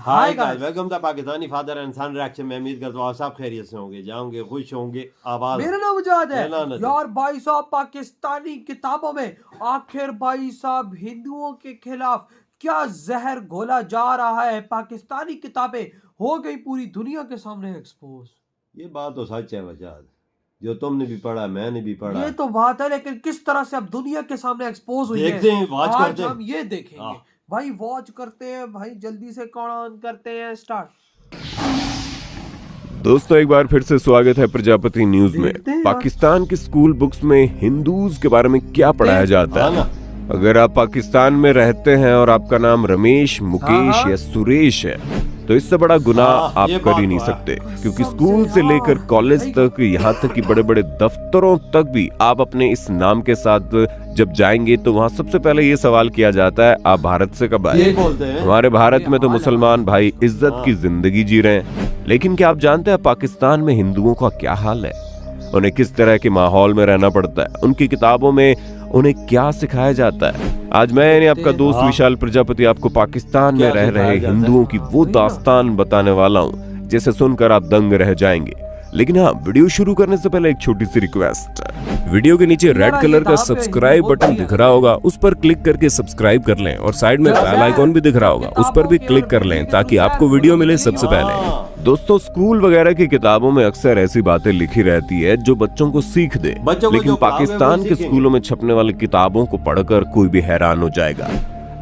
Hi guys, welcome to Pakistani father and son reaction. मैं उम्मीद करता हूँ आप सब खैरियत से होंगे, जाओगे, खुश होंगे, आबाद। मेरा नाम मुजाहिद है मेरा यार। भाई साहब, पाकिस्तानी किताबों में आखिर भाई साहब हिंदुओं के खिलाफ क्या जहर घोला जा रहा है। पाकिस्तानी किताबें हो गई पूरी दुनिया के सामने एक्सपोज। ये बात तो सच है वजाद, जो तुमने भी पढ़ा मैंने भी पढ़ा। ये तो बात है, लेकिन किस तरह से अब दुनिया के सामने एक्सपोज हुई देखते है, हैं, वॉच आज करते हैं। हम ये देखेंगे भाई। वॉच करते हैं भाई, जल्दी से ऑन करते हैं, स्टार्ट। दोस्तों, एक बार फिर से स्वागत है प्रजापति न्यूज में। पाकिस्तान की स्कूल बुक्स में हिंदूज के बारे में क्या पढ़ाया जाता है? अगर आप पाकिस्तान में रहते हैं और आपका नाम रमेश, मुकेश या सुरेश है तो इससे बड़ा गुनाह आप कर ही नहीं सकते, क्योंकि स्कूल से लेकर कॉलेज तक, यहाँ तक कि बड़े बड़े दफ्तरों तक भी आप अपने इस नाम के साथ जब जाएंगे तो वहाँ सबसे पहले ये सवाल किया जाता है, आप भारत से कब आए? हमारे भारत में तो मुसलमान भाई इज्जत की जिंदगी जी रहे हैं, लेकिन क्या आप जानते हैं पाकिस्तान में हिंदुओं का क्या हाल है? उन्हें किस तरह के माहौल में रहना पड़ता है, उनकी किताबों में उन्हें क्या सिखाया जाता है? आज मैं यानी आपका दोस्त विशाल प्रजापति आपको पाकिस्तान में रह रहे हिंदुओं की वो दास्तान बताने वाला हूँ जिसे सुनकर आप दंग रह जाएंगे। लेकिन हाँ, वीडियो शुरू करने से पहले एक छोटी सी रिक्वेस्ट। वीडियो के नीचे रेड कलर का सब्सक्राइब बटन दिख रहा होगा, उस पर क्लिक करके सब्सक्राइब कर लें, और साइड में बेल आइकॉन भी दिख रहा होगा, उस पर भी क्लिक कर लें ताकि आपको वीडियो मिले सबसे पहले। दोस्तों, स्कूल वगैरह की किताबों में अक्सर ऐसी बातें लिखी रहती है जो बच्चों को सीख दे, लेकिन पाकिस्तान के स्कूलों में छपने वाली किताबों को पढ़कर कोई भी हैरान हो जाएगा।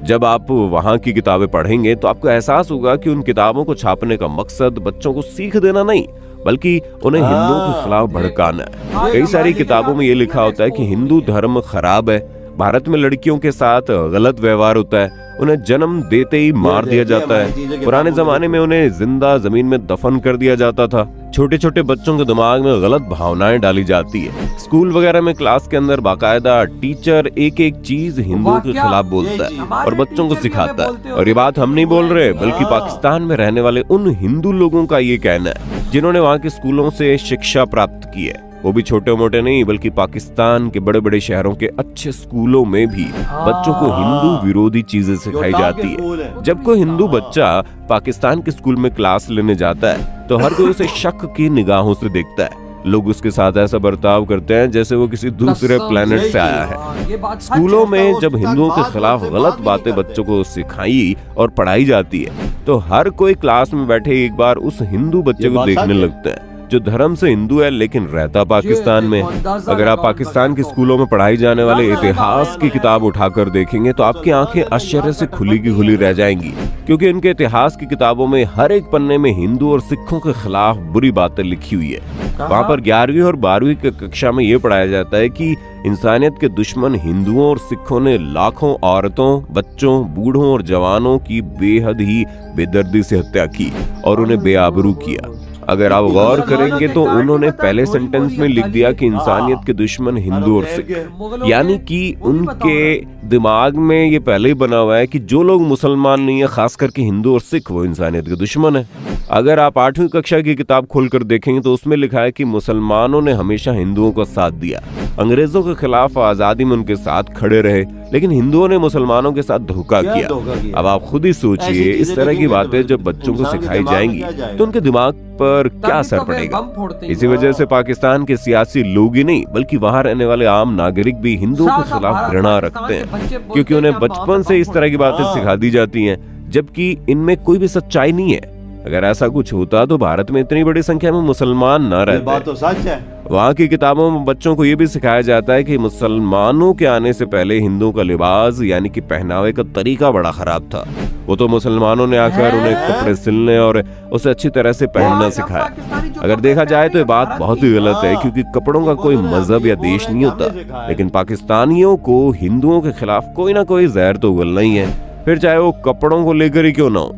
जब आप वहाँ की किताबें पढ़ेंगे तो आपको एहसास होगा कि उन किताबों को छापने का मकसद बच्चों को सीख देना नहीं, बल्कि उन्हें हिंदुओं के खिलाफ भड़काना है। कई सारी किताबों में ये लिखा होता है कि हिंदू धर्म खराब है, भारत में लड़कियों के साथ गलत व्यवहार होता है, उन्हें जन्म देते ही मार दिया जाता है, पुराने जमाने में उन्हें जिंदा जमीन में दफन कर दिया जाता था, छोटे छोटे बच्चों के दिमाग में गलत भावनाएं डाली जाती है। स्कूल वगैरह में क्लास के अंदर बाकायदा टीचर एक एक चीज हिंदुओं के खिलाफ बोलता है और बच्चों को सिखाता है। और ये बात हम नहीं बोल रहे, बल्कि पाकिस्तान में रहने वाले उन हिंदू लोगों का ये कहना है जिन्होंने वहाँ के स्कूलों से शिक्षा प्राप्त की है। वो भी छोटे मोटे नहीं, बल्कि पाकिस्तान के बड़े बड़े शहरों के अच्छे स्कूलों में भी बच्चों को हिंदू विरोधी चीजें सिखाई जाती है। जब कोई हिंदू बच्चा पाकिस्तान के स्कूल में क्लास लेने जाता है तो हर कोई उसे शक की निगाहों से देखता है। लोग उसके साथ ऐसा बर्ताव करते हैं जैसे वो किसी दूसरे प्लेनेट से आया है। स्कूलों में जब हिंदुओं के खिलाफ गलत बातें बच्चों को सिखाई और पढ़ाई जाती है तो हर कोई क्लास में बैठे एक बार उस हिंदू बच्चे को देखने लगता है जो धर्म से हिंदू है लेकिन रहता पाकिस्तान में। अगर आप पाकिस्तान के स्कूलों में पढ़ाई जाने वाले इतिहास की किताब उठाकर देखेंगे तो आपकी आंखें आश्चर्य से खुली की खुली रह जाएंगी, क्योंकि इनके इतिहास की किताबों में हर एक पन्ने में हिंदू और सिखों के खिलाफ बुरी बातें लिखी हुई है। वहाँ पर 11वीं और 12वीं की कक्षा में ये पढ़ाया जाता है कि इंसानियत के दुश्मन हिंदुओं और सिखों ने लाखों औरतों, बच्चों, बूढ़ों और जवानों की बेहद ही बेदर्दी से हत्या की और उन्हें बेआबरू किया। अगर आप गौर करेंगे तो उन्होंने पहले सेंटेंस में लिख दिया कि इंसानियत के दुश्मन हिंदू और सिख, यानी कि उनके दिमाग में ये पहले ही बना हुआ है कि जो लोग मुसलमान नहीं है, खास करके हिंदू और सिख, वो इंसानियत के दुश्मन है। अगर आप 8वीं कक्षा की किताब खोलकर देखेंगे तो उसमें लिखा है कि मुसलमानों ने हमेशा हिंदुओं का साथ दिया, अंग्रेजों के खिलाफ आजादी में उनके साथ खड़े रहे, लेकिन हिंदुओं ने मुसलमानों के साथ धोखा किया। अब आप खुद ही सोचिए, इस तरह की बातें जब बच्चों को सिखाई जाएंगी तो उनके दिमाग पर क्या असर पड़ेगा। इसी वजह से पाकिस्तान के सियासी लोग ही नहीं, बल्कि वहाँ रहने वाले आम नागरिक भी हिंदुओं के खिलाफ घृणा रखते हैं, क्योंकि उन्हें बचपन से इस तरह की बातें सिखा दी जाती हैं, जबकि इनमें कोई भी सच्चाई नहीं है। अगर ऐसा कुछ होता तो भारत में इतनी बड़ी संख्या में मुसलमान न रहते। बात तो सच है। वहाँ की किताबों में बच्चों को ये भी सिखाया जाता है कि मुसलमानों के आने से पहले हिंदुओं का लिबास यानी कि पहनावे का तरीका बड़ा खराब था। वो तो मुसलमानों ने आकर उन्हें कपड़े सिलने और उसे अच्छी तरह से पहनना सिखाया। अगर देखा जाए तो ये बात बहुत ही गलत है, क्योंकि कपड़ों का कोई मजहब या देश नहीं होता, लेकिन पाकिस्तानियों को हिंदुओं के खिलाफ कोई ना कोई जहर तो उगलना ही है, फिर चाहे वो कपड़ों को लेकर ही क्यों ना हो।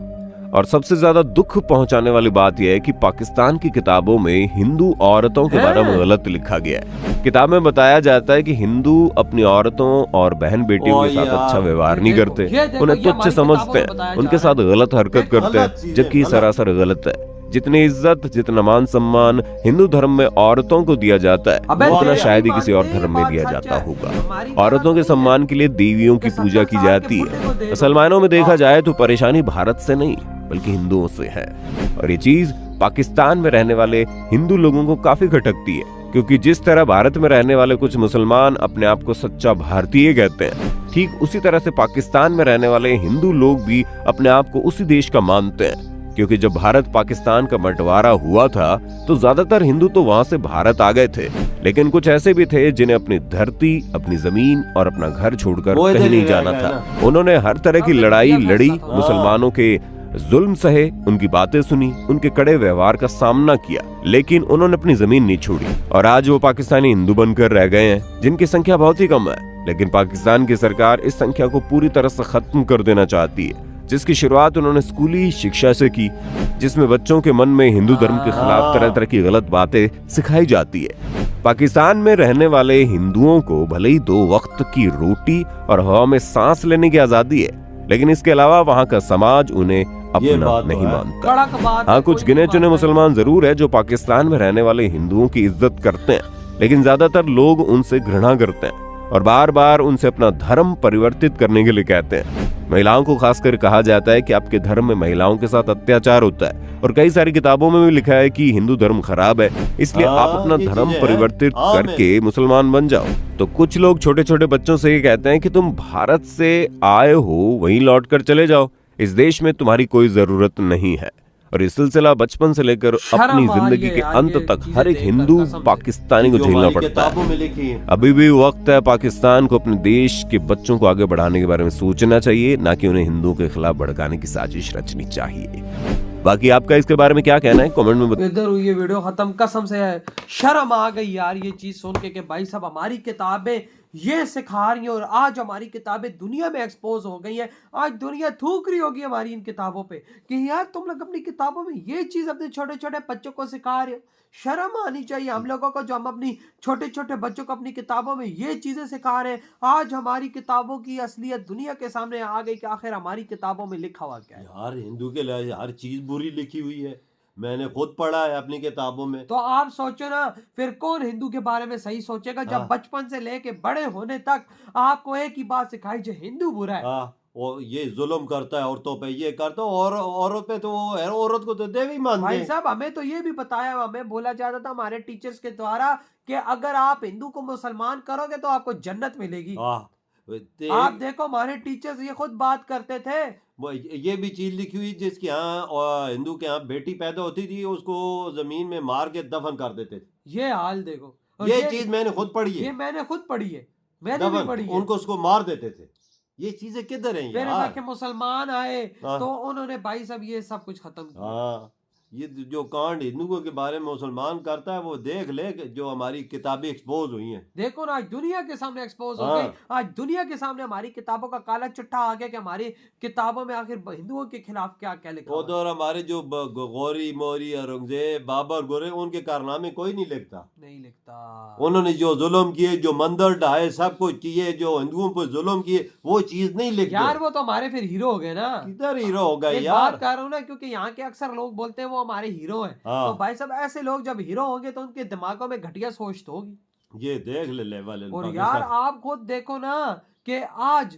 और सबसे ज्यादा दुख पहुंचाने वाली बात यह है कि पाकिस्तान की किताबों में हिंदू औरतों के बारे में गलत लिखा गया है। किताब में बताया जाता है कि हिंदू अपनी औरतों और बहन बेटियों के साथ अच्छा व्यवहार नहीं करते, उन्हें तुच्छ समझते हैं, उनके साथ गलत हरकत करते हैं, जबकि सरासर गलत है। जितनी इज्जत, जितना मान सम्मान हिंदू धर्म में औरतों को दिया जाता है, उतना शायद ही किसी और धर्म में दिया जाता होगा। औरतों के सम्मान के लिए देवियों की पूजा की जाती है। मुसलमानों में देखा जाए तो परेशानी भारत से नहीं, बल्कि हिंदुओं से है। और ये चीज पाकिस्तान में रहने वाले हिंदू लोगों को काफी खटकती है, क्योंकि जिस तरह भारत में रहने वाले कुछ मुसलमान अपने आप को सच्चा भारतीय कहते हैं, ठीक उसी तरह से पाकिस्तान में रहने वाले हिंदू लोग भी अपने आप को उसी देश का मानते हैं। क्योंकि जब भारत पाकिस्तान का बंटवारा हुआ था तो ज्यादातर हिंदू तो वहां से भारत आ गए थे, लेकिन कुछ ऐसे भी थे जिन्हें अपनी धरती, अपनी जमीन और अपना घर छोड़कर कहीं नहीं जाना था। उन्होंने हर तरह की लड़ाई लड़ी, मुसलमानों के जुल्म सहे, उनकी बातें सुनी, उनके कड़े व्यवहार का सामना किया, लेकिन उन्होंने अपनी जमीन नहीं छोड़ी। और आज वो पाकिस्तानी हिंदू बनकर रह गए हैं, जिनकी संख्या बहुत ही कम है। लेकिन पाकिस्तान की सरकार इस संख्या को पूरी तरह से खत्म कर देना चाहती है, जिसकी शुरुआत उन्होंने स्कूली शिक्षा से की, जिसमें बच्चों के मन में हिंदू धर्म के खिलाफ तरह तरह की गलत बातें सिखाई जाती है। पाकिस्तान में रहने वाले हिंदुओं को भले ही 2 वक्त की रोटी और हवा में सांस लेने की आजादी है, लेकिन इसके अलावा वहाँ का समाज उन्हें अपना नहीं मानता। हाँ, कुछ गिने चुने मुसलमान जरूर है जो पाकिस्तान में रहने वाले हिंदुओं की इज्जत करते हैं, लेकिन ज्यादातर लोग उनसे घृणा करते हैं और बार बार उनसे अपना धर्म परिवर्तित करने के लिए कहते हैं। महिलाओं को खासकर कहा जाता है कि आपके धर्म में महिलाओं के साथ अत्याचार होता है, और कई सारी किताबों में भी लिखा है कि हिंदू धर्म खराब है, इसलिए आप अपना धर्म परिवर्तित करके मुसलमान बन जाओ। तो कुछ लोग छोटे छोटे बच्चों से ये कहते हैं कि तुम भारत से आए हो, वहीं लौट कर चले जाओ, इस देश में तुम्हारी कोई जरूरत नहीं है। और ये सिलसिला बचपन से लेकर अपनी जिंदगी के अंत तक हर एक हिंदू पाकिस्तानी को झेलना पड़ता है। अभी भी वक्त है पाकिस्तान को अपने देश के बच्चों को आगे बढ़ाने के बारे में सोचना चाहिए, ना कि उन्हें हिंदुओं के खिलाफ भड़काने की साजिश रचनी चाहिए। बाकी आपका इसके बारे में क्या कहना है, कमेंट में बताइए। इधर हुई ये वीडियो खत्म, कसम से है शर्म आ गई यार ये चीज सुन के कि भाई साहब हमारी किताबें ये सिखा रही है और आज हमारी किताबें दुनिया में एक्सपोज हो गई है। आज दुनिया थूक रही होगी हमारी इन किताबों पे कि यार तुम लोग अपनी किताबों में ये चीज अपने छोटे छोटे बच्चों को सिखा रहे हो। शर्म आनी चाहिए हम लोगों को, जो हम अपनी छोटे छोटे बच्चों को अपनी किताबों में ये चीजें सिखा रहे हैं। आज हमारी किताबों की असलियत दुनिया के सामने आ गई कि आखिर हमारी किताबों में लिखा हुआ क्या है। यार हिंदू के लिए हर चीज बुरी लिखी हुई है, मैंने खुद पढ़ा है अपनी किताबों में। तो आप सोचो ना, फिर कौन हिंदू के बारे में सही सोचेगा जब बचपन से लेके बड़े होने तक आपको एक ही बात सिखाई जो हिंदू बुरा है। और ये जुल्म करता है औरतों पे, ये करता है, और औरत पे तो औरत को तो देवी मानते भाई हैं। साहब हमें तो ये भी बताया, हमें बोला जाता था हमारे टीचर्स के द्वारा कि अगर आप हिंदू को मुसलमान करोगे तो आपको जन्नत मिलेगी। आप देखो हमारे टीचर्स ये खुद बात करते थे। ये भी चीज लिखी हुई जिसके यहाँ हिंदू के यहाँ बेटी पैदा होती थी उसको जमीन में मार के दफन कर देते थे। ये हाल देखो, ये चीज मैंने खुद पढ़ी है। ये मैंने खुद पढ़ी है, मैंने भी पढ़ी है। उनको उसको मार देते थे। ये चीजें किधर हैं यार? फिर मुसलमान आए तो उन्होंने भाई सब ये सब कुछ खत्म किया। ये जो कांड हिंदुओं के बारे में मुसलमान करता है वो देख ले, जो हमारी किताबें एक्सपोज हुई हैं। देखो ना आज दुनिया के सामने एक्सपोज हो गई। आज दुनिया के सामने हमारी किताबों का काला चिट्ठा आ गया कि हमारी किताबों में आखिर हिंदुओं के खिलाफ क्या क्या लिखा। और हमारे जो गौरी मोरी औरंगजेब बाबर गोरे उनके कारनामे कोई नहीं लिखता। उन्होंने जो जुल्म किए, जो मंदिर ढाए, सब कुछ किए, जो हिंदुओं पर जुल्म किए, वो चीज नहीं लिखते यार। वो तो हमारे फिर हीरो हो गए ना। किधर हीरो हो गए यार? बात कर रहा हूँ ना, क्योंकि यहाँ के अक्सर लोग बोलते हैं वो हमारे हीरो हैं। तो भाई सब ऐसे लोग जब हीरो होंगे तो उनके दिमागों में घटिया सोच तो होगी। ये देख ले लेवल। और यार आप खुद देखो ना कि आज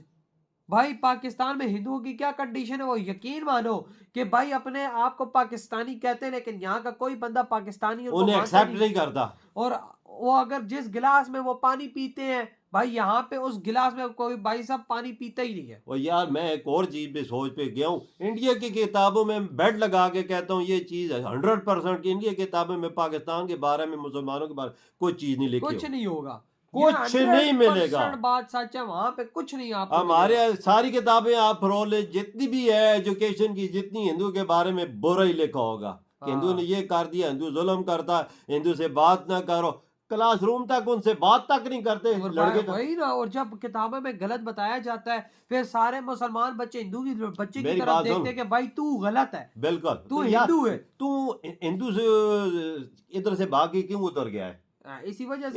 भाई पाकिस्तान में हिंदुओं की क्या कंडीशन है। वो यकीन मानो कि भाई अपने आप को पाकिस्तानी कहते हैं, लेकिन यहाँ का कोई बंदा पाकिस्तानी उन्हें एक्सेप्ट नहीं करता। और वो अगर जिस गिलास में वो पानी पीते हैं भाई, यहाँ पे उस गिलास में कोई भाई साहब पानी पीता ही नहीं है। और यार मैं एक और चीज पे सोच पे गया हूँ, इंडिया की किताबों में बेड लगा के कहता हूँ ये चीज 100% की इंडिया की किताबों में पाकिस्तान के बारे में, मुसलमानों के बारे में कोई चीज नहीं लिखी। कुछ नहीं होगा, कुछ नहीं मिलेगा। बात सच है, वहाँ पे कुछ नहीं। आप हमारे सारी किताबें आप फरोले, जितनी भी है एजुकेशन की, जितनी हिंदू के बारे में बुरा ही लिखा होगा। हिंदू ने ये कर दिया, हिंदू जुल्म करता है, हिंदू से बात ना करो। क्लासरूम तक उनसे बात तक नहीं करते लड़के। वही ना, और जब किताबों में गलत बताया जाता है फिर सारे मुसलमान बच्चे हिंदू की बच्चे की तरफ देखते हैं कि भाई तू गलत है। बिल्कुल, तू हिंदू है, तू हिंदू से इधर से भाग के क्यों उतर गया है? इसी वजह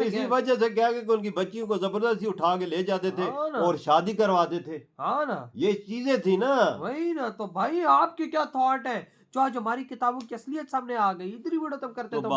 से क्या कि उनकी बच्चियों को जबरदस्ती उठा के ले जाते थे और शादी करवाते थे। हाँ ना, ये चीजें थी ना। वही ना। तो भाई आपके क्या थॉट है जो आज हमारी किताबों की असलियत सामने आ गई? इतनी वीडियो तब करते तो